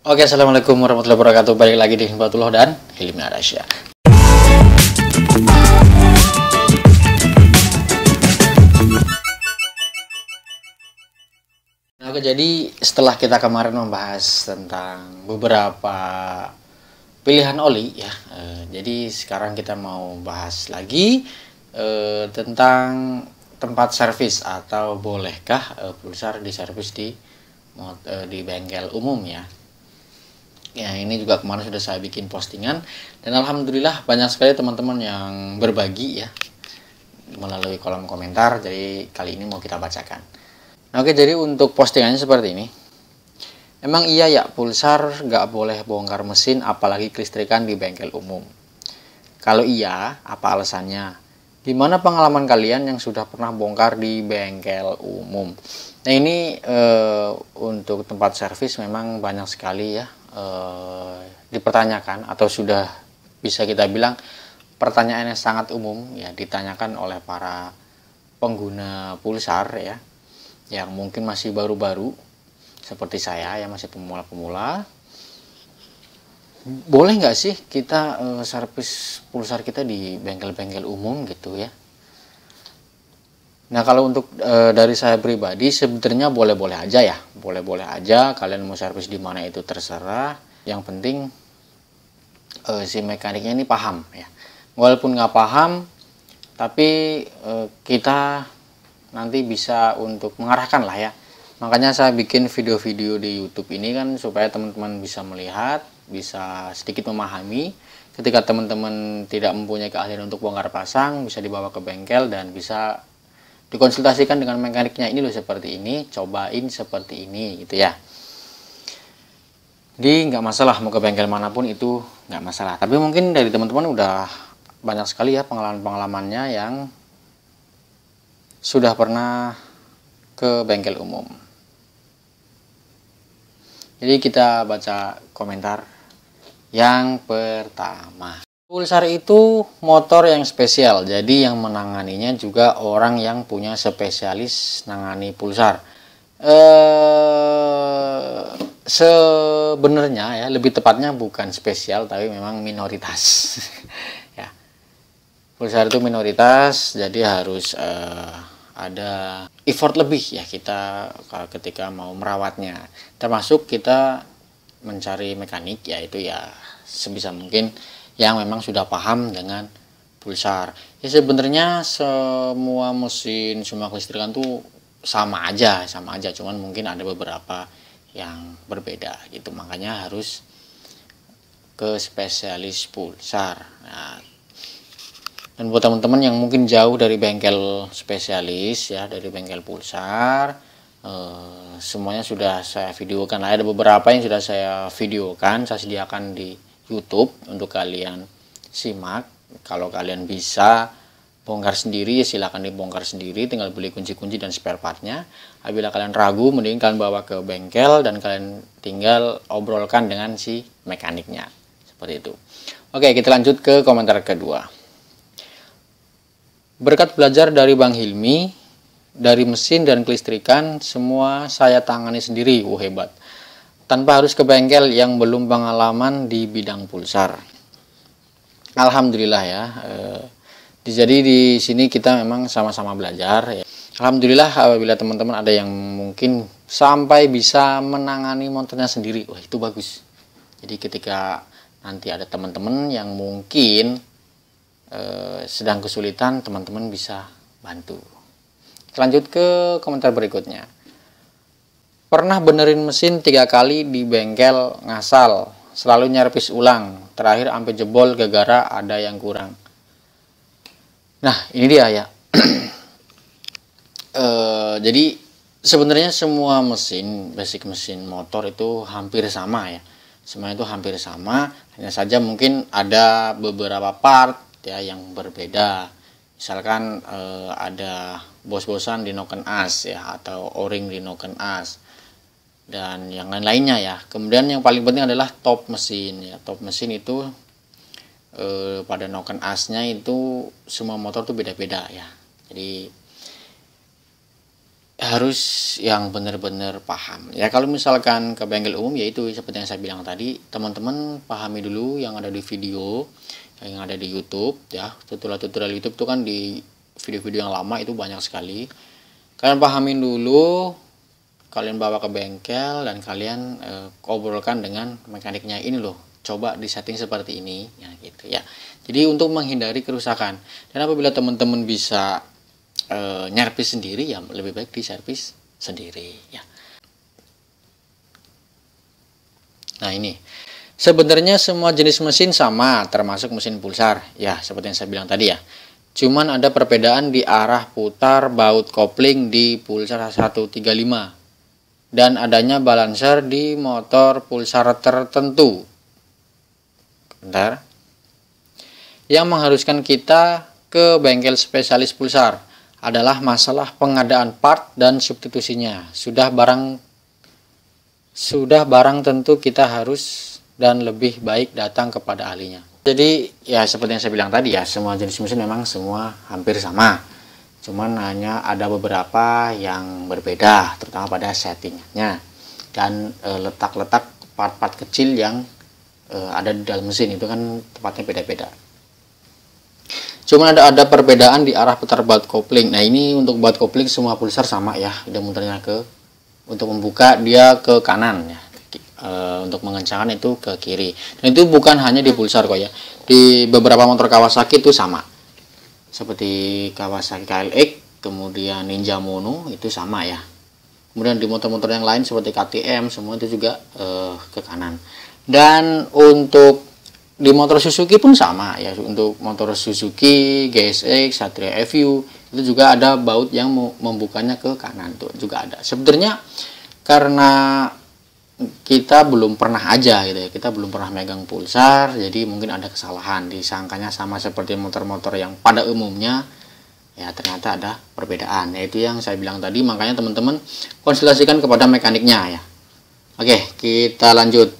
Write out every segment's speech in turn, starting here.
Oke, assalamualaikum warahmatullahi wabarakatuh. Balik lagi di Hikmatullah dan Hilmi Arasya. Oke, jadi setelah kita kemarin membahas tentang beberapa pilihan oli ya, jadi sekarang kita mau bahas lagi tentang tempat servis atau bolehkah pulsar diservis di bengkel umum ya. Ya, ini juga kemarin sudah saya bikin postingan dan alhamdulillah banyak sekali teman-teman yang berbagi ya melalui kolom komentar. Jadi kali ini mau kita bacakan. Oke, jadi untuk postingannya seperti ini. Emang iya ya pulsar nggak boleh bongkar mesin apalagi kelistrikan di bengkel umum? Kalau iya, apa alasannya? Gimana pengalaman kalian yang sudah pernah bongkar di bengkel umum? Nah, ini untuk tempat servis memang banyak sekali ya dipertanyakan, atau sudah bisa kita bilang pertanyaannya sangat umum ya, ditanyakan oleh para pengguna pulsar ya, yang mungkin masih baru-baru seperti saya yang masih pemula-pemula. Boleh nggak sih kita servis pulsar kita di bengkel-bengkel umum gitu ya? Nah, kalau untuk dari saya pribadi sebenarnya boleh-boleh aja ya, boleh-boleh aja. Kalian mau servis di mana itu terserah. Yang penting si mekaniknya ini paham ya. Walaupun nggak paham, tapi kita nanti bisa untuk mengarahkan lah ya. Makanya saya bikin video-video di YouTube ini kan supaya teman-teman bisa melihat, bisa sedikit memahami. Ketika teman-teman tidak mempunyai keahlian untuk bongkar pasang, bisa dibawa ke bengkel dan bisa dikonsultasikan dengan mekaniknya, ini loh seperti ini, cobain seperti ini gitu ya. Jadi nggak masalah mau ke bengkel manapun, itu nggak masalah. Tapi mungkin dari teman-teman udah banyak sekali ya pengalaman-pengalamannya yang sudah pernah ke bengkel umum. Jadi kita baca komentar yang pertama. Pulsar itu motor yang spesial, jadi yang menanganinya juga orang yang punya spesialis nangani pulsar. Sebenarnya ya, lebih tepatnya bukan spesial tapi memang minoritas. Ya, pulsar itu minoritas, jadi harus ada effort lebih ya kita ketika mau merawatnya. Termasuk kita mencari mekanik, yaitu ya sebisa mungkin yang memang sudah paham dengan pulsar. Ya sebenarnya semua mesin, semua kelistrikan tuh sama aja, cuman mungkin ada beberapa yang berbeda gitu. Makanya harus ke spesialis pulsar. Nah, dan buat teman-teman yang mungkin jauh dari bengkel spesialis ya, dari bengkel pulsar, semuanya sudah saya videokan. Ada beberapa yang sudah saya videokan, saya sediakan di YouTube untuk kalian simak. Kalau kalian bisa bongkar sendiri ya silahkan dibongkar sendiri, tinggal beli kunci-kunci dan spare partnya. Apabila kalian ragu, mending kalian bawa ke bengkel dan kalian tinggal obrolkan dengan si mekaniknya, seperti itu. Oke, kita lanjut ke komentar kedua. Berkat belajar dari Bang Hilmi, dari mesin dan kelistrikan semua saya tangani sendiri. Hebat, tanpa harus ke bengkel yang belum pengalaman di bidang pulsar. Alhamdulillah ya. Jadi di sini kita memang sama-sama belajar ya. Alhamdulillah apabila teman-teman ada yang mungkin sampai bisa menangani motornya sendiri, wah itu bagus. Jadi ketika nanti ada teman-teman yang mungkin sedang kesulitan, teman-teman bisa bantu. Lanjut ke komentar berikutnya. Pernah benerin mesin 3 kali di bengkel ngasal, selalu nyervis ulang, terakhir sampai jebol gara-gara ada yang kurang. Nah, ini dia ya. Jadi sebenarnya semua mesin, basic mesin motor itu hampir sama ya. Semuanya itu hampir sama, hanya saja mungkin ada beberapa part ya yang berbeda. Misalkan ada bos-bosan di noken as ya, atau o-ring di noken as, dan yang lain-lainnya ya. Kemudian yang paling penting adalah top mesin ya. Top mesin itu pada noken asnya itu semua motor tuh beda-beda ya. Jadi harus yang benar-benar paham ya. Kalau misalkan ke bengkel umum, yaitu seperti yang saya bilang tadi, teman-teman pahami dulu yang ada di video, yang ada di YouTube ya. Tutorial YouTube itu kan di video-video yang lama itu banyak sekali. Kalian pahamin dulu, kalian bawa ke bengkel dan kalian obrolkan dengan mekaniknya, ini loh, coba disetting seperti ini ya gitu ya. Jadi untuk menghindari kerusakan. Dan apabila teman-teman bisa nyervis sendiri, ya lebih baik diservis sendiri ya. Nah, ini sebenarnya semua jenis mesin sama, termasuk mesin pulsar ya, seperti yang saya bilang tadi ya. Cuman ada perbedaan di arah putar baut kopling di pulsar 135 dan adanya balancer di motor pulsar tertentu. Bentar. Yang mengharuskan kita ke bengkel spesialis pulsar adalah masalah pengadaan part dan substitusinya. Sudah barang tentu kita harus dan lebih baik datang kepada ahlinya. Jadi ya seperti yang saya bilang tadi ya, semua jenis mesin memang semua hampir sama. Cuman hanya ada beberapa yang berbeda, terutama pada settingnya dan letak-letak part-part kecil yang ada di dalam mesin itu kan tempatnya beda-beda. Cuma ada perbedaan di arah putar baut kopling. Nah, ini untuk baut kopling semua pulsar sama ya. Dia muternya untuk membuka dia ke kanan ya. Untuk mengencangkan itu ke kiri. Dan itu bukan hanya di pulsar kok ya. Di beberapa motor Kawasaki itu sama. Seperti Kawasaki KLX, kemudian Ninja Mono itu sama ya. Kemudian di motor-motor yang lain seperti KTM semua itu juga ke kanan. Dan untuk di motor Suzuki pun sama ya. Untuk motor Suzuki GSX, Satria FU itu juga ada baut yang membukanya ke kanan, tuh juga ada. Sebenarnya karena kita belum pernah aja gitu ya, kita belum pernah megang pulsar, jadi mungkin ada kesalahan, disangkanya sama seperti motor-motor yang pada umumnya, ya ternyata ada perbedaan. Yaitu yang saya bilang tadi, makanya teman-teman konsultasikan kepada mekaniknya ya. Oke, kita lanjut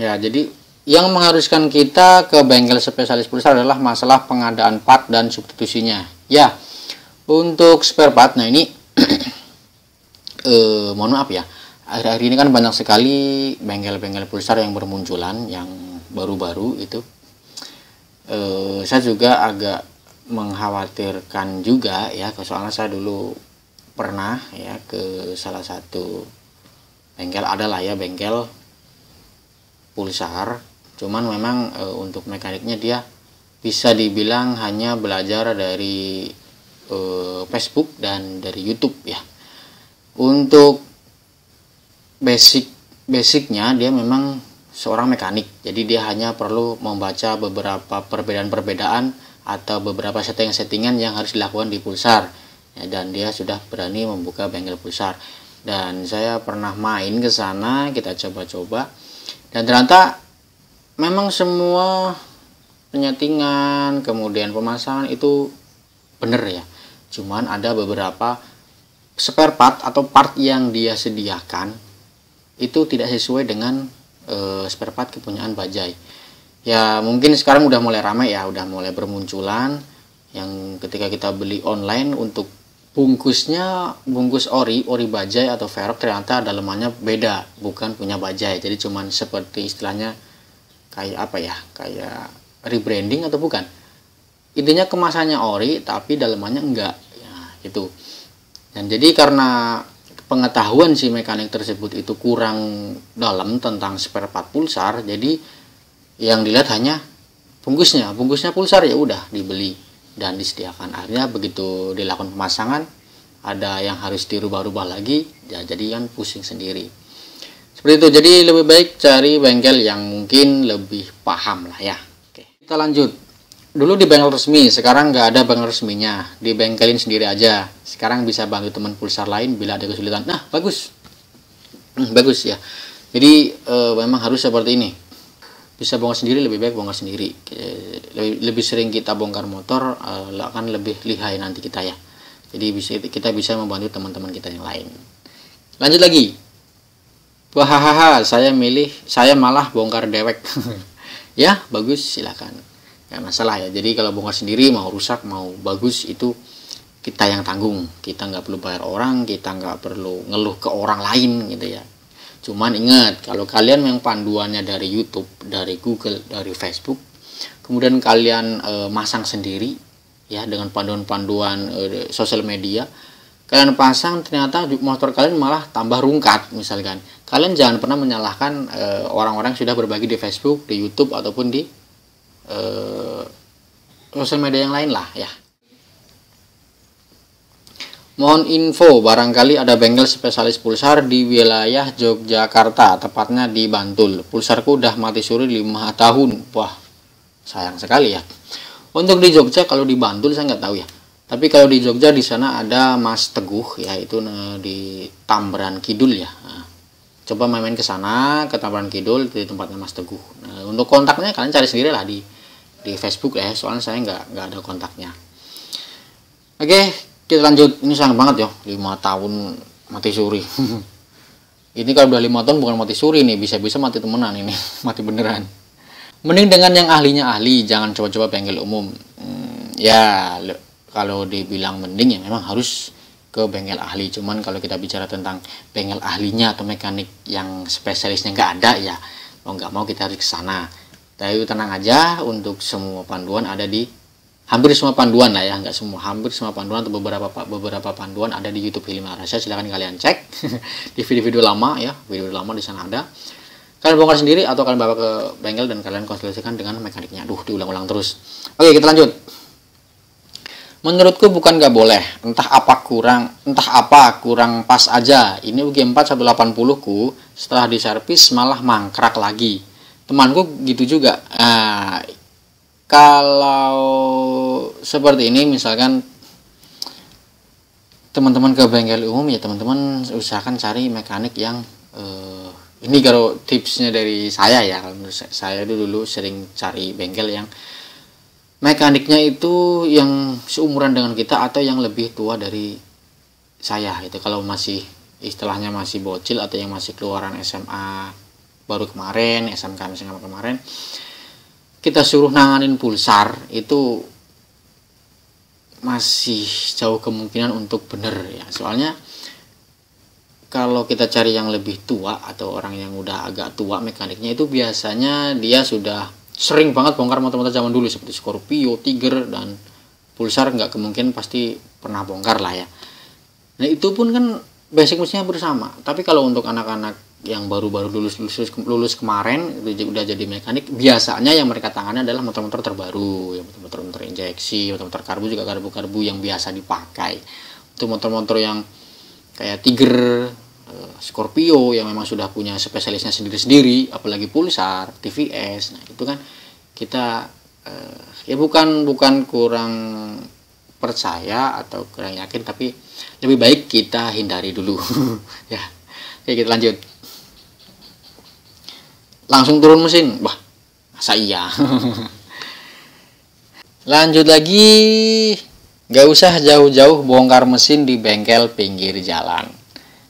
ya. Jadi yang mengharuskan kita ke bengkel spesialis pulsar adalah masalah pengadaan part dan substitusinya. Ya, untuk spare part, nah ini mohon maaf ya, akhir-akhir ini kan banyak sekali bengkel-bengkel pulsar yang bermunculan, yang baru-baru itu. Saya juga agak mengkhawatirkan juga ya, soalnya saya dulu pernah ya ke salah satu bengkel, adalah ya bengkel pulsar. Cuman memang untuk mekaniknya dia bisa dibilang hanya belajar dari Facebook dan dari YouTube ya. Untuk basicnya dia memang seorang mekanik, jadi dia hanya perlu membaca beberapa perbedaan-perbedaan atau beberapa settingan yang harus dilakukan di pulsar ya, dan dia sudah berani membuka bengkel pulsar. Dan saya pernah main ke sana, kita coba-coba, dan ternyata memang semua penyetingan kemudian pemasangan itu bener ya. Cuman ada beberapa spare part atau part yang dia sediakan itu tidak sesuai dengan spare part kepunyaan Bajaj. Ya mungkin sekarang udah mulai ramai ya, udah mulai bermunculan yang ketika kita beli online untuk bungkus ori Bajaj atau Aerox, ternyata dalemannya beda, bukan punya Bajaj. Jadi cuman seperti istilahnya kayak apa ya, kayak rebranding atau bukan. Intinya kemasannya ori tapi dalemannya enggak ya, gitu. Dan jadi karena pengetahuan si mekanik tersebut itu kurang dalam tentang spare part pulsar, jadi yang dilihat hanya bungkusnya pulsar, ya udah dibeli dan disediakan. Akhirnya begitu dilakukan pemasangan ada yang harus dirubah-rubah lagi ya, jadi kan pusing sendiri. Seperti itu. Jadi lebih baik cari bengkel yang mungkin lebih paham lah ya. Oke, kita lanjut. Dulu di bengkel resmi, sekarang nggak ada bengkel resminya, dibengkelin sendiri aja. Sekarang bisa bantu teman pulsar lain bila ada kesulitan. Nah, bagus. Bagus ya. Jadi memang harus seperti ini. Bisa bongkar sendiri, lebih baik bongkar sendiri. Lebih sering kita bongkar motor, akan lebih lihai nanti kita ya. Jadi kita bisa membantu teman-teman kita yang lain. Lanjut lagi. Wahahaha, saya malah bongkar dewek. Ya, bagus, silakan. Nggak masalah ya. Jadi kalau bongkar sendiri, mau rusak mau bagus, itu kita yang tanggung, kita nggak perlu bayar orang, kita nggak perlu ngeluh ke orang lain gitu ya. Cuman ingat, kalau kalian yang panduannya dari YouTube, dari Google, dari Facebook, kemudian kalian masang sendiri ya dengan panduan-panduan sosial media, kalian pasang ternyata motor kalian malah tambah rungkat misalkan. Kalian jangan pernah menyalahkan orang-orang yang sudah berbagi di Facebook, di YouTube ataupun di sosial media yang lain lah ya. Mohon info, barangkali ada bengkel spesialis pulsar di wilayah Yogyakarta, tepatnya di Bantul. Pulsarku udah mati suri 5 tahun. Wah, sayang sekali ya. Untuk di Jogja, kalau di Bantul saya nggak tahu ya. Tapi kalau di Jogja di sana ada Mas Teguh, yaitu di Tamberan Kidul ya. Nah, coba main-main ke sana, ke Tamberan Kidul, di tempatnya Mas Teguh. Nah, untuk kontaknya kalian cari sendiri lah di Facebook ya, soalnya saya nggak ada kontaknya. Oke. Kita lanjut, ini sayang banget ya, 5 tahun mati suri. Ini kalau udah 5 tahun bukan mati suri nih, bisa-bisa mati temenan ini, mati beneran. Mending dengan yang ahlinya ahli, jangan coba-coba bengkel umum. Ya, kalau dibilang mending ya memang harus ke bengkel ahli. Cuman kalau kita bicara tentang bengkel ahlinya atau mekanik yang spesialisnya nggak ada ya, mau nggak mau kita harus ke sana. Tapi tenang aja, untuk semua panduan ada di hampir semua panduan lah ya, nggak semua, hampir semua panduan atau beberapa panduan ada di YouTube Hilmi Arasya. Silahkan kalian cek di video-video lama ya, video lama di sana ada. Kalian bongkar sendiri atau kalian bawa ke bengkel dan kalian konsultasikan dengan mekaniknya. Aduh, diulang-ulang terus. Oke, kita lanjut. Menurutku bukan nggak boleh, entah apa kurang pas aja. Ini UG4 180 ku setelah diservis malah mangkrak lagi. Temanku gitu juga. Nah, kalau seperti ini misalkan teman-teman ke bengkel umum ya, teman-teman usahakan cari mekanik yang ini kalau tipsnya dari saya ya, kalau saya dulu sering cari bengkel yang mekaniknya itu yang seumuran dengan kita atau yang lebih tua dari saya itu. Kalau masih istilahnya masih bocil atau yang masih keluaran SMA baru kemarin, SMK kemarin, kita suruh nanganin pulsar itu masih jauh kemungkinan untuk bener ya. Soalnya kalau kita cari yang lebih tua atau orang yang udah agak tua mekaniknya, itu biasanya dia sudah sering banget bongkar motor-motor zaman dulu seperti Scorpio, Tiger, dan pulsar nggak kemungkinan pasti pernah bongkar lah ya. Nah itu pun kan basic mestinya bersama. Tapi kalau untuk anak-anak yang baru-baru lulus kemarin udah jadi mekanik, biasanya yang mereka tangani adalah motor-motor terbaru ya, motor-motor injeksi, motor-motor karbu, juga karbu-karbu yang biasa dipakai. Untuk motor-motor yang kayak Tiger, Scorpio yang memang sudah punya spesialisnya sendiri-sendiri, apalagi pulsar, TVS, nah itu kan kita ya bukan kurang percaya atau kurang yakin, tapi lebih baik kita hindari dulu ya. Oke, kita lanjut. Langsung turun mesin, wah masa iya. Lanjut lagi, gak usah jauh-jauh bongkar mesin di bengkel pinggir jalan.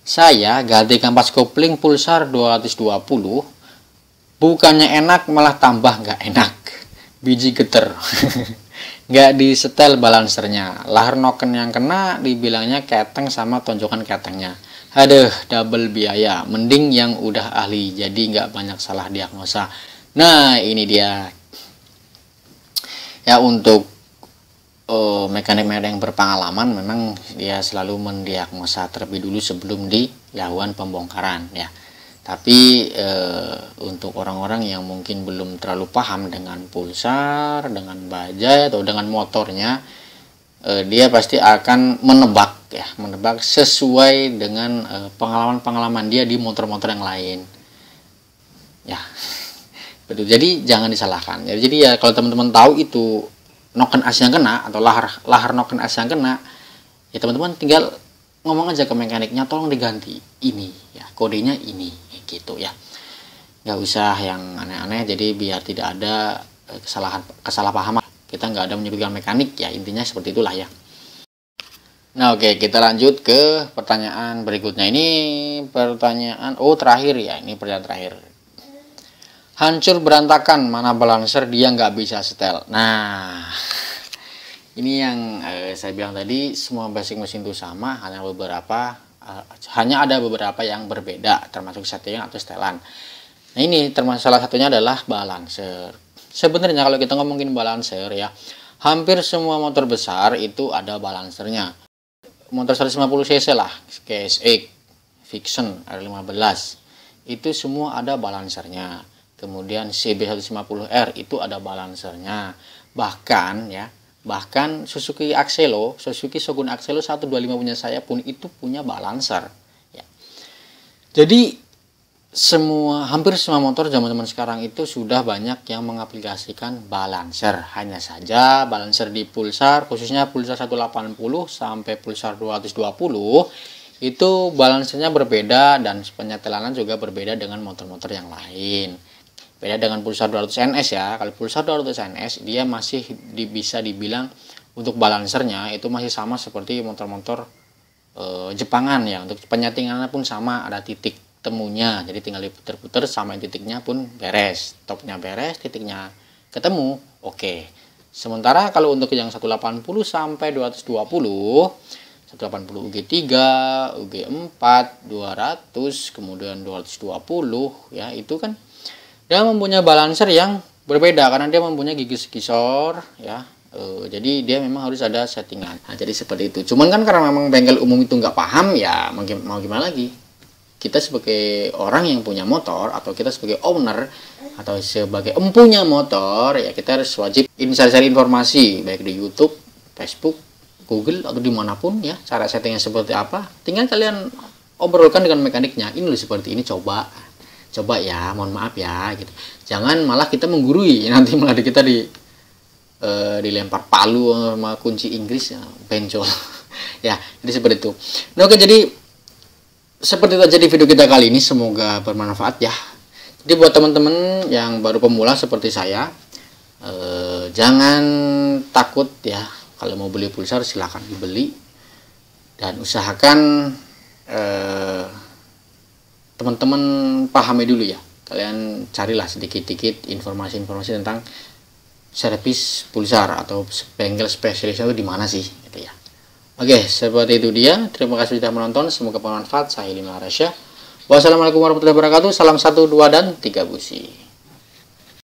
Saya ganti kampas kopling pulsar 220, bukannya enak malah tambah gak enak, biji geter. Gak disetel balancernya, lahar noken yang kena dibilangnya keteng sama tonjokan ketengnya. Aduh, double biaya. Mending yang udah ahli, jadi nggak banyak salah diagnosa. Nah, ini dia. Ya, untuk mekanik-mekanik yang berpengalaman memang dia selalu mendiagnosa terlebih dulu sebelum dilakukan pembongkaran ya. Tapi untuk orang-orang yang mungkin belum terlalu paham dengan pulsar, dengan bajai atau dengan motornya, dia pasti akan menebak sesuai dengan pengalaman-pengalaman dia di motor-motor yang lain ya. Betul, jadi jangan disalahkan. Jadi ya kalau teman-teman tahu itu noken as yang kena atau lahar noken as yang kena, ya teman-teman tinggal ngomong aja ke mekaniknya, tolong diganti ini ya, kodenya ini gitu ya. Nggak usah yang aneh-aneh, jadi biar tidak ada kesalahpahaman. Kita nggak ada menyebutkan mekanik ya, intinya seperti itulah ya. Nah oke, kita lanjut ke pertanyaan berikutnya. Ini pertanyaan terakhir ya, ini pertanyaan terakhir. Hancur berantakan, mana balancer dia nggak bisa setel. Nah Ini yang saya bilang tadi, semua basic mesin itu sama, hanya ada beberapa yang berbeda, termasuk setting atau setelan. Nah ini termasuk salah satunya adalah balancer. Sebenarnya kalau kita ngomongin balancer ya, hampir semua motor besar itu ada balancernya. Motor 150 cc lah, KSX, Fiction, R15, itu semua ada balancernya. Kemudian CB150R itu ada balancernya. Bahkan Suzuki Shogun Axelo 125 punya saya pun itu punya balancer. Ya. Jadi hampir semua motor zaman sekarang itu sudah banyak yang mengaplikasikan balancer. Hanya saja balancer di Pulsar, khususnya Pulsar 180 sampai Pulsar 220 itu balancernya berbeda, dan penyetelan juga berbeda dengan motor-motor yang lain. Beda dengan Pulsar 200 NS ya. Kalau Pulsar 200 NS dia masih bisa dibilang untuk balancernya itu masih sama seperti motor-motor Jepangan ya. Untuk penyetingannya pun sama, ada titik temunya, jadi tinggal diputer-puter, samain titiknya pun beres, topnya beres, titiknya ketemu, oke. Sementara kalau untuk yang 180 sampai 220, 180 UG3, UG4, 200, kemudian 220 ya, itu kan dia mempunyai balancer yang berbeda karena dia mempunyai gigi skisor ya. Jadi dia memang harus ada settingan. Nah, jadi seperti itu. Cuman kan karena memang bengkel umum itu nggak paham ya, mau gimana lagi. Kita sebagai orang yang punya motor, atau kita sebagai owner atau sebagai empunya motor ya, kita harus wajib cari informasi baik di YouTube, Facebook, Google atau dimanapun ya, cara settingnya seperti apa, tinggal kalian obrolkan dengan mekaniknya, ini loh seperti ini, coba ya, mohon maaf ya gitu. Jangan malah kita menggurui, nanti malah kita dilempar palu sama kunci Inggris ya, bencol. Ya, jadi seperti itu. Nah, oke, jadi seperti itu aja di video kita kali ini, semoga bermanfaat ya. Jadi buat teman-teman yang baru pemula seperti saya, jangan takut ya. Kalau mau beli Pulsar silahkan dibeli, dan usahakan teman-teman pahami dulu ya. Kalian carilah sedikit-sedikit informasi-informasi tentang servis Pulsar atau bengkel spesialisnya itu di mana sih gitu ya. Oke, seperti itu dia. Terima kasih sudah menonton, semoga bermanfaat. Saya Lima Rasya. Wassalamualaikum warahmatullahi wabarakatuh. Salam 1, 2, dan 3 busi.